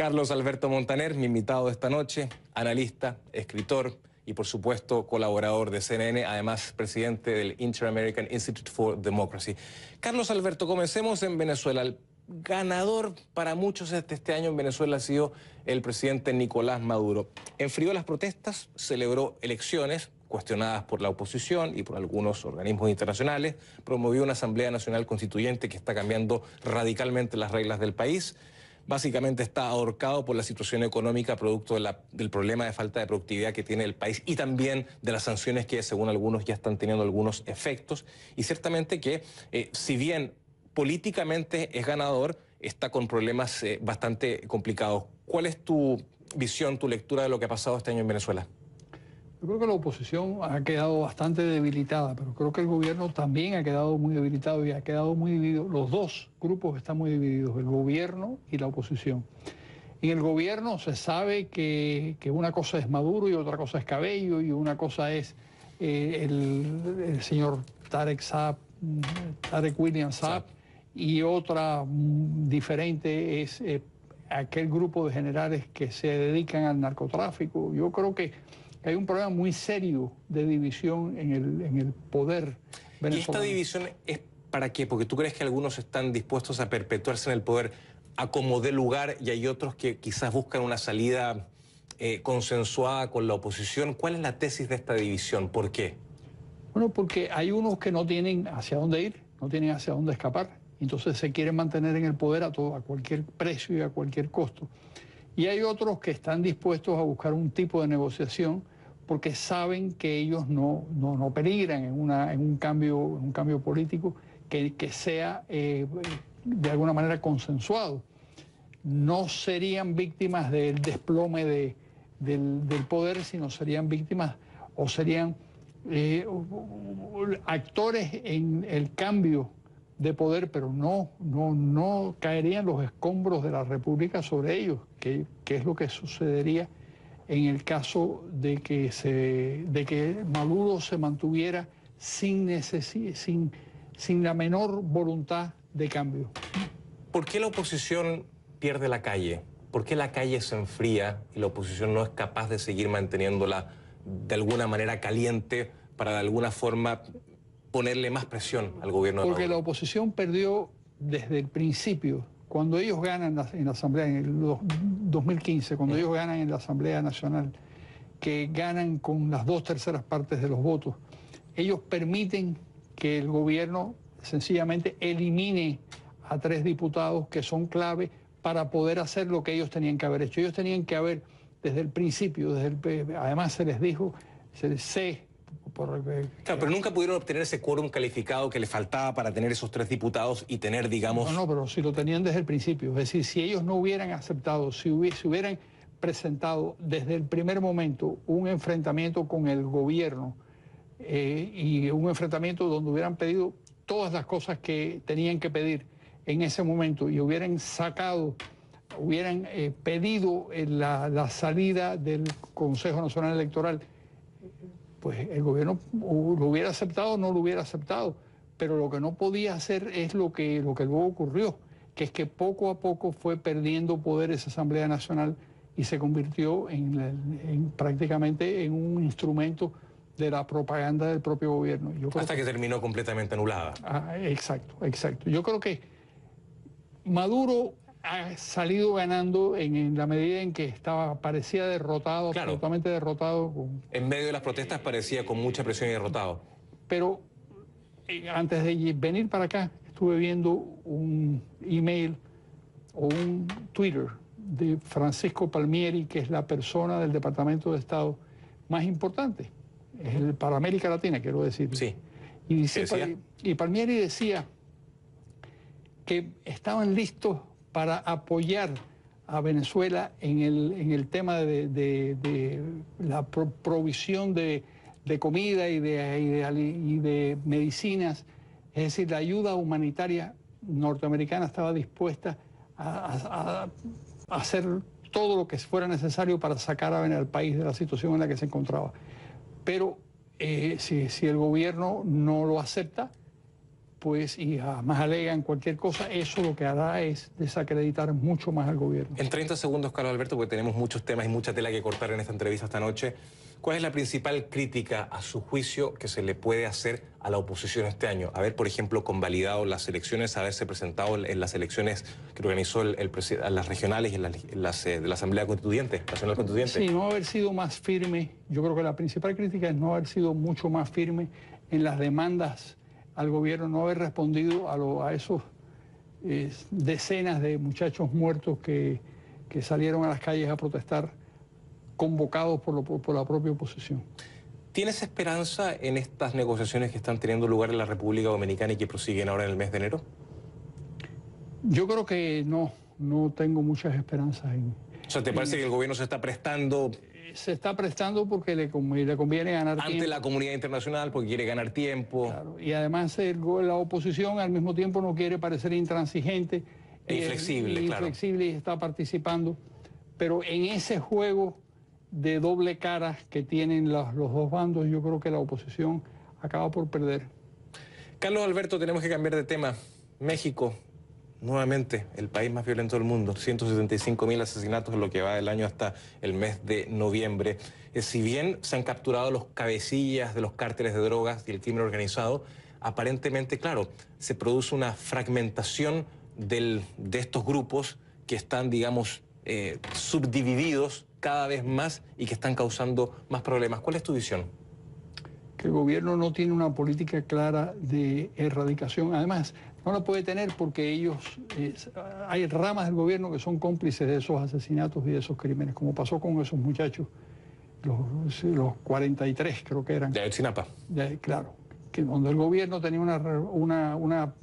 Carlos Alberto Montaner, mi invitado de esta noche, analista, escritor y por supuesto colaborador de CNN, además presidente del Inter-American Institute for Democracy. Carlos Alberto, comencemos en Venezuela. El ganador para muchos este año en Venezuela ha sido el presidente Nicolás Maduro. Enfrió las protestas, celebró elecciones cuestionadas por la oposición y por algunos organismos internacionales, promovió una Asamblea Nacional Constituyente que está cambiando radicalmente las reglas del país. Básicamente está ahorcado por la situación económica producto del problema de falta de productividad que tiene el país y también de las sanciones que según algunos ya están teniendo algunos efectos. Y ciertamente que si bien políticamente es ganador, está con problemas bastante complicados. ¿Cuál es tu visión, tu lectura de lo que ha pasado este año en Venezuela? Yo creo que la oposición ha quedado bastante debilitada, pero creo que el gobierno también ha quedado muy debilitado y ha quedado muy dividido. Los dos grupos están muy divididos, el gobierno y la oposición. En el gobierno se sabe que una cosa es Maduro y otra cosa es Cabello y una cosa es el señor Tarek William Saab y otra diferente es aquel grupo de generales que se dedican al narcotráfico. Yo creo que hay un problema muy serio de división en el poder venezolano. ¿Y esta división es para qué? Porque tú crees que algunos están dispuestos a perpetuarse en el poder a como dé lugar y hay otros que quizás buscan una salida consensuada con la oposición. ¿Cuál es la tesis de esta división? ¿Por qué? Bueno, porque hay unos que no tienen hacia dónde ir, no tienen hacia dónde escapar. Entonces se quieren mantener en el poder a cualquier precio y a cualquier costo. Y hay otros que están dispuestos a buscar un tipo de negociación porque saben que ellos no peligran en un cambio político que sea de alguna manera consensuado. No serían víctimas del desplome del poder, sino serían víctimas o serían actores en el cambio de poder, pero no caerían los escombros de la República sobre ellos, que es lo que sucedería en el caso de que Maduro se mantuviera sin la menor voluntad de cambio. ¿Por qué la oposición pierde la calle? ¿Por qué la calle se enfría y la oposición no es capaz de seguir manteniéndola de alguna manera caliente para de alguna forma ponerle más presión al gobierno de Maduro? Porque la oposición perdió desde el principio. Cuando ellos ganan en la Asamblea, en el 2015, cuando ellos ganan en la Asamblea Nacional, que ganan con las 2/3 partes de los votos, ellos permiten que el gobierno sencillamente elimine a 3 diputados que son clave para poder hacer lo que ellos tenían que haber hecho. Ellos tenían que haber, desde el principio, además se les dijo, Claro, pero nunca pudieron obtener ese quórum calificado que le faltaba para tener esos 3 diputados y tener, digamos... No, pero si lo tenían desde el principio. Es decir, si ellos no hubieran aceptado, si hubieran presentado desde el primer momento un enfrentamiento con el gobierno y un enfrentamiento donde hubieran pedido todas las cosas que tenían que pedir en ese momento y hubieran pedido la salida del Consejo Nacional Electoral, pues el gobierno lo hubiera aceptado o no lo hubiera aceptado, pero lo que no podía hacer es lo que luego ocurrió, que es que poco a poco fue perdiendo poder esa Asamblea Nacional y se convirtió prácticamente en un instrumento de la propaganda del propio gobierno. Hasta que terminó completamente anulada. Exacto. Yo creo que Maduro ha salido ganando en la medida en que parecía derrotado, claro, absolutamente derrotado. En medio de las protestas parecía con mucha presión y derrotado. Pero antes de venir para acá, estuve viendo un email o un Twitter de Francisco Palmieri, que es la persona del Departamento de Estado más importante, para América Latina, quiero decir. Sí. Y Palmieri decía que estaban listos para apoyar a Venezuela en el tema de la provisión de comida y de medicinas. Es decir, la ayuda humanitaria norteamericana estaba dispuesta a hacer todo lo que fuera necesario para sacar al país de la situación en la que se encontraba. Pero si el gobierno no lo acepta, pues, y además alegan cualquier cosa, eso lo que hará es desacreditar mucho más al gobierno. En 30 segundos, Carlos Alberto, porque tenemos muchos temas y mucha tela que cortar en esta entrevista esta noche, ¿cuál es la principal crítica a su juicio que se le puede hacer a la oposición este año? Haber, por ejemplo, convalidado las elecciones, haberse presentado en las elecciones que organizó las regionales y en las de la Asamblea Constituyente, Nacional Constituyente. Sí, no haber sido más firme. Yo creo que la principal crítica es no haber sido mucho más firme en las demandas al gobierno, no haber respondido a esos decenas de muchachos muertos que salieron a las calles a protestar, convocados por la propia oposición. ¿Tienes esperanza en estas negociaciones que están teniendo lugar en la República Dominicana y que prosiguen ahora en el mes de enero? Yo creo que no tengo muchas esperanzas en... O sea, ¿te parece que el gobierno se está prestando? Se está prestando porque le conviene ganar tiempo. Ante la comunidad internacional, porque quiere ganar tiempo. Claro, y además la oposición al mismo tiempo no quiere parecer intransigente. Inflexible, claro. Inflexible y está participando. Pero en ese juego de doble cara que tienen los dos bandos, yo creo que la oposición acaba por perder. Carlos Alberto, tenemos que cambiar de tema. México, nuevamente, el país más violento del mundo. 175.000 asesinatos en lo que va del año hasta el mes de noviembre. Si bien se han capturado los cabecillas de los cárteles de drogas y el crimen organizado, aparentemente, claro, se produce una fragmentación de estos grupos que están, digamos, subdivididos cada vez más y que están causando más problemas. ¿Cuál es tu visión? Que el gobierno no tiene una política clara de erradicación. Además, no la puede tener porque hay ramas del gobierno que son cómplices de esos asesinatos y de esos crímenes, como pasó con esos muchachos, los 43 creo que eran. De Ayotzinapa. Claro, que donde el gobierno tenía una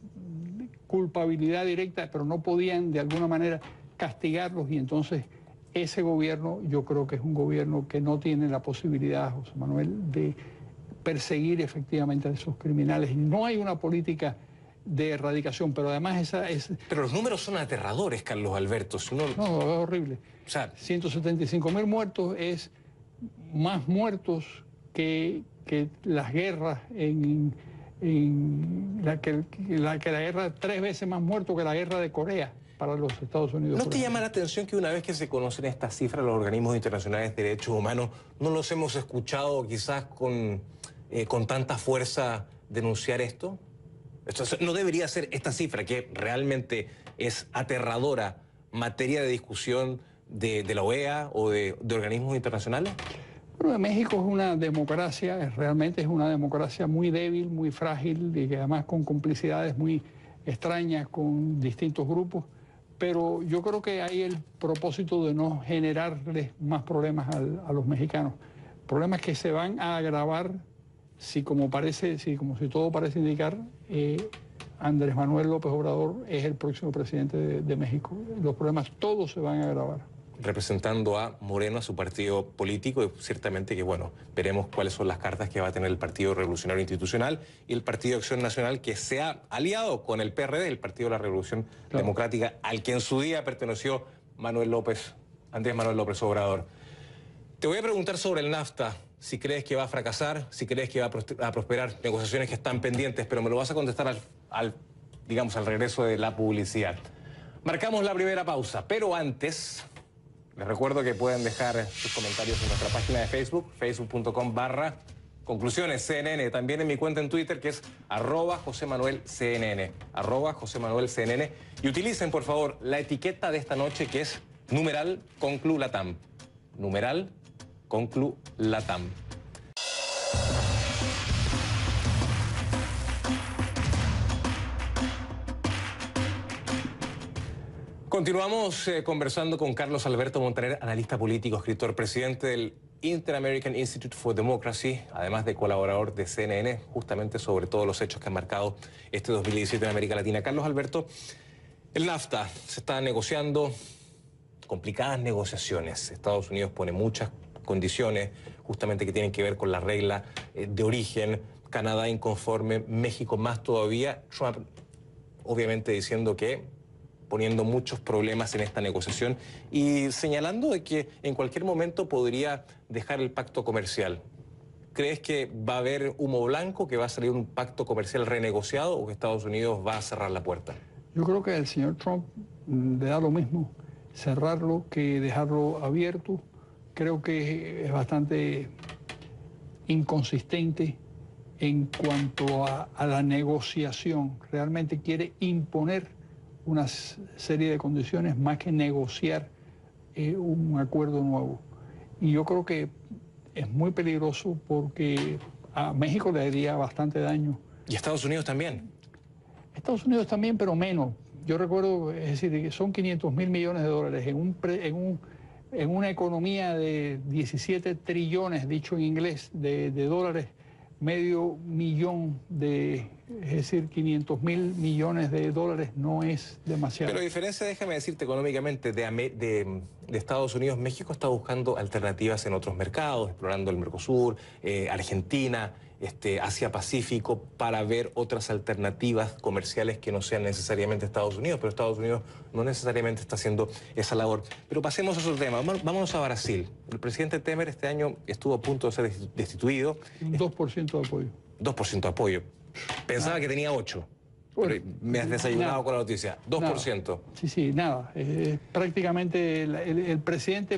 culpabilidad directa, pero no podían de alguna manera castigarlos, y entonces ese gobierno yo creo que es un gobierno que no tiene la posibilidad, José Manuel, de perseguir efectivamente a esos criminales. Y no hay una política de erradicación, pero además Pero los números son aterradores, Carlos Alberto. No, es horrible. O sea, 175.000 muertos es más muertos que las guerras la guerra, 3 veces más muertos que la guerra de Corea para los Estados Unidos. ¿No te llama la atención que una vez que se conocen estas cifras, los organismos internacionales de derechos humanos no los hemos escuchado quizás con tanta fuerza denunciar esto? ¿No debería ser esta cifra, que realmente es aterradora, materia de discusión de la OEA o de organismos internacionales? Bueno, México es una democracia, realmente es una democracia muy débil, muy frágil, y que además con complicidades muy extrañas con distintos grupos. Pero yo creo que hay el propósito de no generarles más problemas a los mexicanos. Problemas que se van a agravar si como si todo parece indicar, Andrés Manuel López Obrador es el próximo presidente de México. Los problemas todos se van a agravar. Representando a Moreno, a su partido político, y ciertamente que, bueno, veremos cuáles son las cartas que va a tener el Partido Revolucionario Institucional y el Partido de Acción Nacional, que se ha aliado con el PRD, el Partido de la Revolución Democrática, al que en su día perteneció Andrés Manuel López Obrador. Te voy a preguntar sobre el NAFTA, si crees que va a fracasar, si crees que va a prosperar, negociaciones que están pendientes, pero me lo vas a contestar al regreso de la publicidad. Marcamos la primera pausa, pero antes les recuerdo que pueden dejar sus comentarios en nuestra página de Facebook, facebook.com/conclusionesCNN, también en mi cuenta en Twitter, que es @JosemanuelCNN, @JosemanuelCNN, y utilicen, por favor, la etiqueta de esta noche, que es #ConcluLatam, #ConcluLatam. Continuamos conversando con Carlos Alberto Montaner, analista político, escritor, presidente del Inter-American Institute for Democracy, además de colaborador de CNN, justamente sobre todos los hechos que han marcado este 2017 en América Latina. Carlos Alberto, el NAFTA se está negociando, complicadas negociaciones. Estados Unidos pone muchas condiciones justamente que tienen que ver con la regla de origen. Canadá inconforme, México más todavía. Trump obviamente diciendo que poniendo muchos problemas en esta negociación y señalando de que en cualquier momento podría dejar el pacto comercial. ¿Crees que va a haber humo blanco, que va a salir un pacto comercial renegociado o que Estados Unidos va a cerrar la puerta? Yo creo que al señor Trump le da lo mismo cerrarlo que dejarlo abierto. Creo que es bastante inconsistente en cuanto a la negociación. Realmente quiere imponer una serie de condiciones más que negociar un acuerdo nuevo. Y yo creo que es muy peligroso porque a México le haría bastante daño. ¿Y Estados Unidos también? Estados Unidos también, pero menos. Yo recuerdo, es decir, que son 500.000 millones de dólares en una economía de 17 trillones, dicho en inglés, de dólares, medio millón es decir, 500.000 millones de dólares no es demasiado. Pero a diferencia, déjame decirte, económicamente de Estados Unidos, México está buscando alternativas en otros mercados, explorando el Mercosur, Argentina, Asia-Pacífico, para ver otras alternativas comerciales que no sean necesariamente Estados Unidos, pero Estados Unidos no necesariamente está haciendo esa labor. Pero pasemos a otro tema, vámonos a Brasil. El presidente Temer este año estuvo a punto de ser destituido. Un 2% de apoyo. 2% de apoyo. Pensaba que tenía 8%. Pero me has desayunado nada con la noticia. 2%. Nada. Sí, nada. Prácticamente el presidente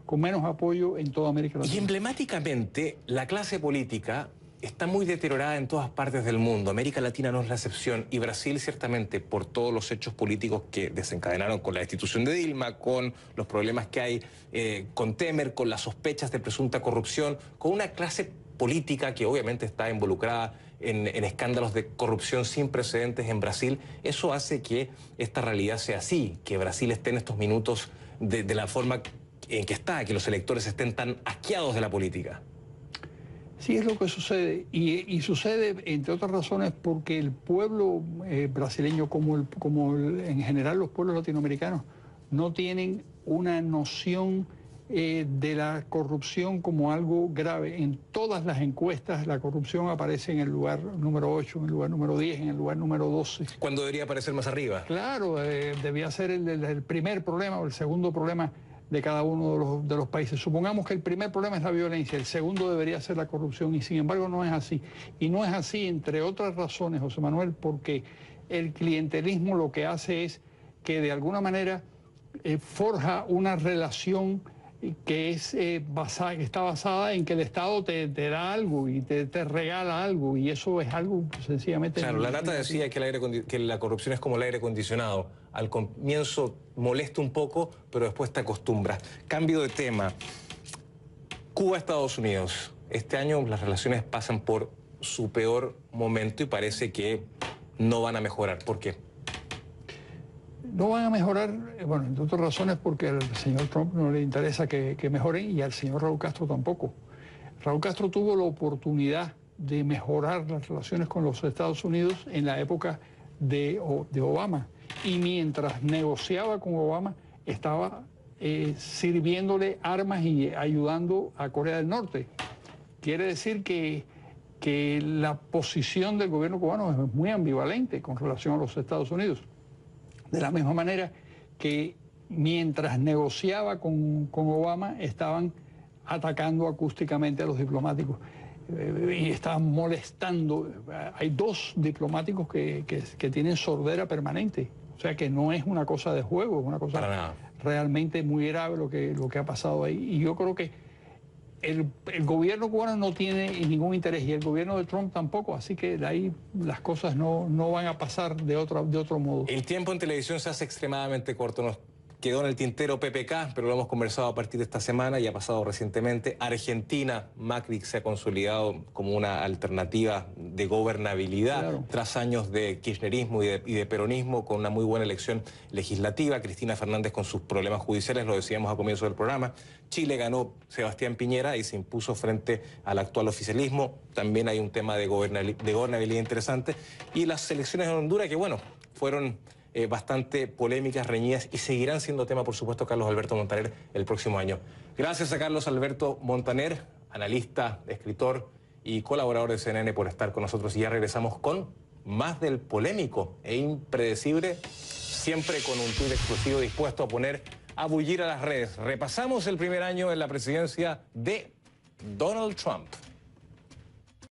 con menos apoyo en toda América Latina. Y emblemáticamente, la clase política está muy deteriorada en todas partes del mundo. América Latina no es la excepción. Y Brasil, ciertamente, por todos los hechos políticos que desencadenaron con la destitución de Dilma, con los problemas que hay con Temer, con las sospechas de presunta corrupción, con una clase política que obviamente está involucrada en escándalos de corrupción sin precedentes en Brasil, eso hace que esta realidad sea así, que Brasil esté en estos minutos de la forma en que está, que los electores estén tan asqueados de la política. Sí, es lo que sucede. Y sucede, entre otras razones, porque el pueblo brasileño, en general los pueblos latinoamericanos, no tienen una noción de la corrupción como algo grave. En todas las encuestas la corrupción aparece en el lugar número 8, en el lugar número 10, en el lugar número 12. ¿Cuándo debería aparecer más arriba? Claro, debía ser el primer problema o el segundo problema de cada uno de los países. Supongamos que el primer problema es la violencia, el segundo debería ser la corrupción, y sin embargo no es así. Y no es así, entre otras razones, José Manuel, porque el clientelismo lo que hace es que de alguna manera forja una relación que está basada en que el Estado te da algo y te regala algo, y eso es algo sencillamente... Claro, la Nata decía que la corrupción es como el aire acondicionado. Al comienzo molesta un poco, pero después te acostumbras. Cambio de tema. Cuba-Estados Unidos. Este año las relaciones pasan por su peor momento y parece que no van a mejorar. ¿Por qué? No van a mejorar, bueno, entre otras razones porque al señor Trump no le interesa que mejoren, y al señor Raúl Castro tampoco. Raúl Castro tuvo la oportunidad de mejorar las relaciones con los Estados Unidos en la época de Obama, y mientras negociaba con Obama estaba sirviéndole armas y ayudando a Corea del Norte. Quiere decir que la posición del gobierno cubano es muy ambivalente con relación a los Estados Unidos. De la misma manera que mientras negociaba con Obama estaban atacando acústicamente a los diplomáticos y estaban molestando. Hay 2 diplomáticos que tienen sordera permanente, o sea que no es una cosa de juego, es una cosa realmente muy grave lo que ha pasado ahí. Y yo creo que el gobierno cubano no tiene ningún interés, y el gobierno de Trump tampoco, así que de ahí las cosas no van a pasar de otro modo. El tiempo en televisión se hace extremadamente corto. Nos quedó en el tintero PPK, pero lo hemos conversado a partir de esta semana y ha pasado recientemente. Argentina, Macri se ha consolidado como una alternativa de gobernabilidad, claro, tras años de kirchnerismo y de peronismo, con una muy buena elección legislativa. Cristina Fernández con sus problemas judiciales, lo decíamos a comienzo del programa. Chile ganó Sebastián Piñera y se impuso frente al actual oficialismo. También hay un tema de gobernabilidad interesante. Y las elecciones en Honduras, que bueno, fueron bastante polémicas, reñidas, y seguirán siendo tema, por supuesto, Carlos Alberto Montaner el próximo año. Gracias a Carlos Alberto Montaner, analista, escritor y colaborador de CNN, por estar con nosotros. Y ya regresamos con más del polémico e impredecible, siempre con un tuit exclusivo dispuesto a bullir a las redes. Repasamos el primer año en la presidencia de Donald Trump.